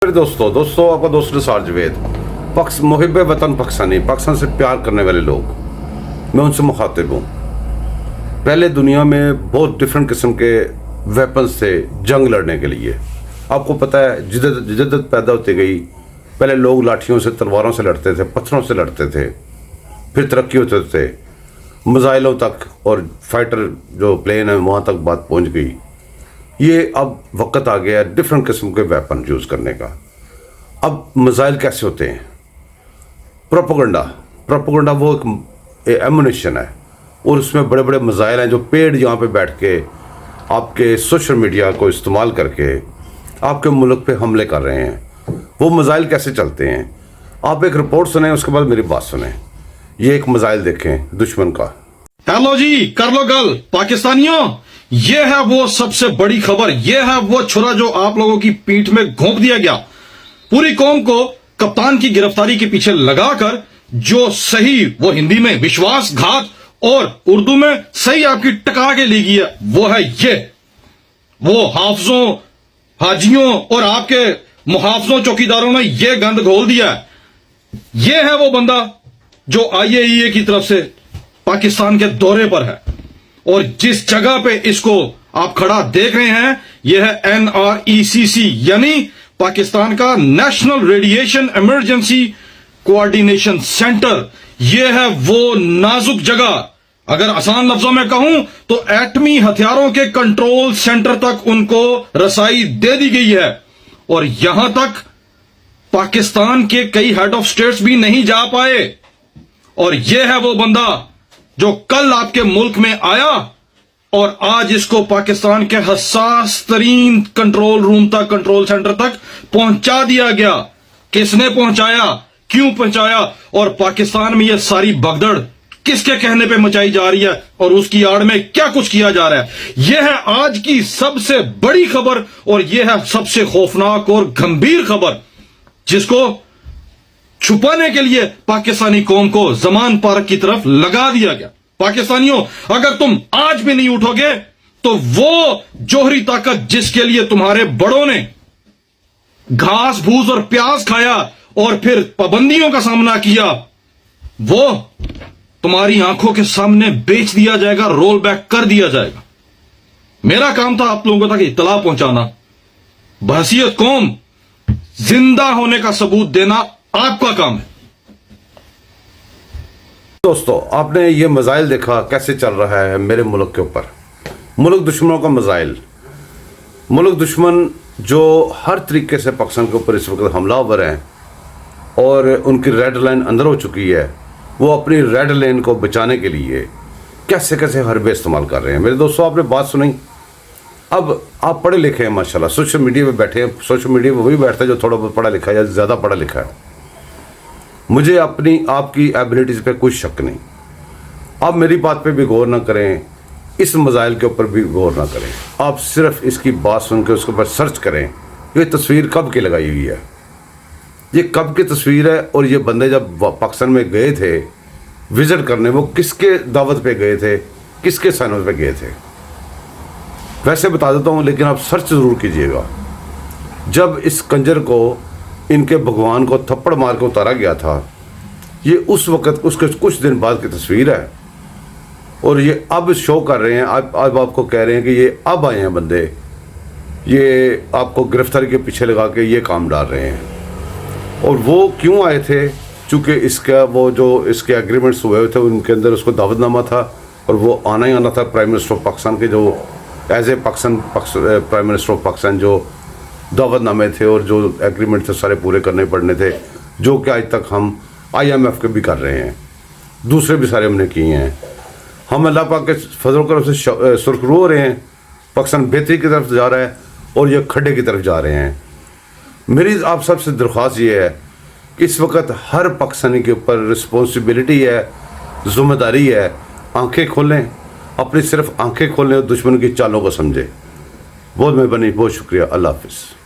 मेरे दोस्तों आपका दोस्त निसार जवेद मुहिब वतन पाकिस्तान से प्यार करने वाले लोग, मैं उनसे मुखातिब हूँ। पहले दुनिया में बहुत डिफरेंट किस्म के वेपन्स थे जंग लड़ने के लिए। आपको पता है जिद्दत पैदा होती गई। पहले लोग लाठियों से, तलवारों से लड़ते थे, पत्थरों से लड़ते थे, फिर तरक्की होते थे मिसाइलों तक, और फाइटर जो प्लेन है वहाँ तक बात पहुँच गई। ये अब वक्त आ गया डिफरेंट किस्म के वेपन यूज़ करने का। अब मिसाइल कैसे होते हैं? प्रोपोगंडा वो एक एमुनेशन है, और उसमें बड़े बड़े मिसाइल हैं जो पेड़ यहाँ पे बैठ के आपके सोशल मीडिया को इस्तेमाल करके आपके मुल्क पे हमले कर रहे हैं। वो मिसाइल कैसे चलते हैं? आप एक रिपोर्ट सुने, उसके बाद मेरी बात सुने। ये एक मिसाइल देखें दुश्मन का। हेलो जी, कर लो गल पाकिस्तानियों, ये है वो सबसे बड़ी खबर। ये है वो छुरा जो आप लोगों की पीठ में घोंप दिया गया। पूरी कौम को कप्तान की गिरफ्तारी के पीछे लगाकर जो सही वो हिंदी में विश्वासघात और उर्दू में सही आपकी टका के ली गई है, वो है ये। वो हाफिजों, हाजियों और आपके मुहाफिजों, चौकीदारों ने ये गंद घोल दिया है। ये है वो बंदा जो IAEA की तरफ से पाकिस्तान के दौरे पर है, और जिस जगह पे इसको आप खड़ा देख रहे हैं, यह है NRECC यानी पाकिस्तान का national radiation emergency coordination centre. यह है वो नाजुक जगह, अगर आसान लफ्जों में कहूं तो एटमी हथियारों के कंट्रोल सेंटर तक उनको रसाई दे दी गई है, और यहां तक पाकिस्तान के कई हेड ऑफ स्टेट्स भी नहीं जा पाए। और यह है वो बंदा जो कल आपके मुल्क में आया और आज इसको पाकिस्तान के हसास तरीन कंट्रोल रूम तक, कंट्रोल सेंटर तक पहुंचा दिया गया। किसने पहुंचाया, क्यों पहुंचाया, और पाकिस्तान में यह सारी भगदड़ किसके कहने पे मचाई जा रही है, और उसकी आड़ में क्या कुछ किया जा रहा है? यह है आज की सबसे बड़ी खबर, और यह है सबसे खौफनाक और गंभीर खबर, जिसको छुपाने के लिए पाकिस्तानी कौम को जमान पार्क की तरफ लगा दिया गया। पाकिस्तानियों, अगर तुम आज भी नहीं उठोगे तो वो जोहरी ताकत जिसके लिए तुम्हारे बड़ों ने घास भूस और प्याज खाया और फिर पाबंदियों का सामना किया, वो तुम्हारी आंखों के सामने बेच दिया जाएगा, रोल बैक कर दिया जाएगा। मेरा काम था आप लोगों तक इत्तला पहुंचाना, बहसियत कौम जिंदा होने का सबूत देना आपका काम है। दोस्तों, आपने ये मिसाइल देखा कैसे चल रहा है मेरे मुल्क के ऊपर। मुल्क दुश्मनों का मिसाइल, मुल्क दुश्मन जो हर तरीके से पाकिस्तान के ऊपर इस वक्त हमलावर हैं, और उनकी रेड लाइन अंदर हो चुकी है। वो अपनी रेड लाइन को बचाने के लिए कैसे कैसे हरबे इस्तेमाल कर रहे हैं। मेरे दोस्तों, आपने बात सुनी। अब आप पढ़े लिखे हैं माशाल्लाह, सोशल मीडिया पे बैठे हैं। सोशल मीडिया पे वही बैठता है जो थोड़ा बहुत पढ़ा लिखा है या ज़्यादा पढ़ा लिखा है। मुझे अपनी आपकी एबिलिटीज़ पे कोई शक नहीं। आप मेरी बात पे भी गौर ना करें, इस मिसाइल के ऊपर भी गौर ना करें। आप सिर्फ इसकी बात सुन के उसके ऊपर सर्च करें, ये तस्वीर कब की लगाई हुई है, ये कब की तस्वीर है, और ये बंदे जब पाकिस्तान में गए थे विज़िट करने, वो किसके दावत पे गए थे, किसके साइनों पे गए थे। वैसे बता देता हूँ, लेकिन आप सर्च ज़रूर कीजिएगा। जब इस कंजर को, इनके भगवान को थप्पड़ मार के उतारा गया था, ये उस वक़्त, उसके कुछ दिन बाद की तस्वीर है, और ये अब शो कर रहे हैं। अब आपको कह रहे हैं कि ये अब आए हैं बंदे, ये आपको गिरफ्तारी के पीछे लगा के ये काम डाल रहे हैं। और वो क्यों आए थे? चूँकि इसका वो जो इसके एग्रीमेंट्स हुए थे उनके अंदर उसको दावतनामा था, और वो आना ही आना था। प्राइम मिनिस्टर ऑफ पाकिस्तान के जो as a prime minister of Pakistan जो दावतनामे थे और जो एग्रीमेंट थे सारे पूरे करने पड़ने थे, जो कि आज तक हम IMF के भी कर रहे हैं, दूसरे भी सारे हमने किए हैं। हम अल्लाह पाक के फजल करम से सुरखरू हो रहे हैं। पाकिस्तान बेहतरी की तरफ जा रहा है और ये खड्डे की तरफ जा रहे हैं। मेरी आप सबसे दरख्वास्त ये है कि इस वक्त हर पाकिस्तानी के ऊपर रिस्पॉन्सिबिलिटी है, ज़िम्मेदारी है। आंखें खोलें, अपनी सिर्फ आंखें खोलें और दुश्मन की चालों को समझें। बहुत मेहरबानी, बहुत शुक्रिया। अल्लाह हाफिज़।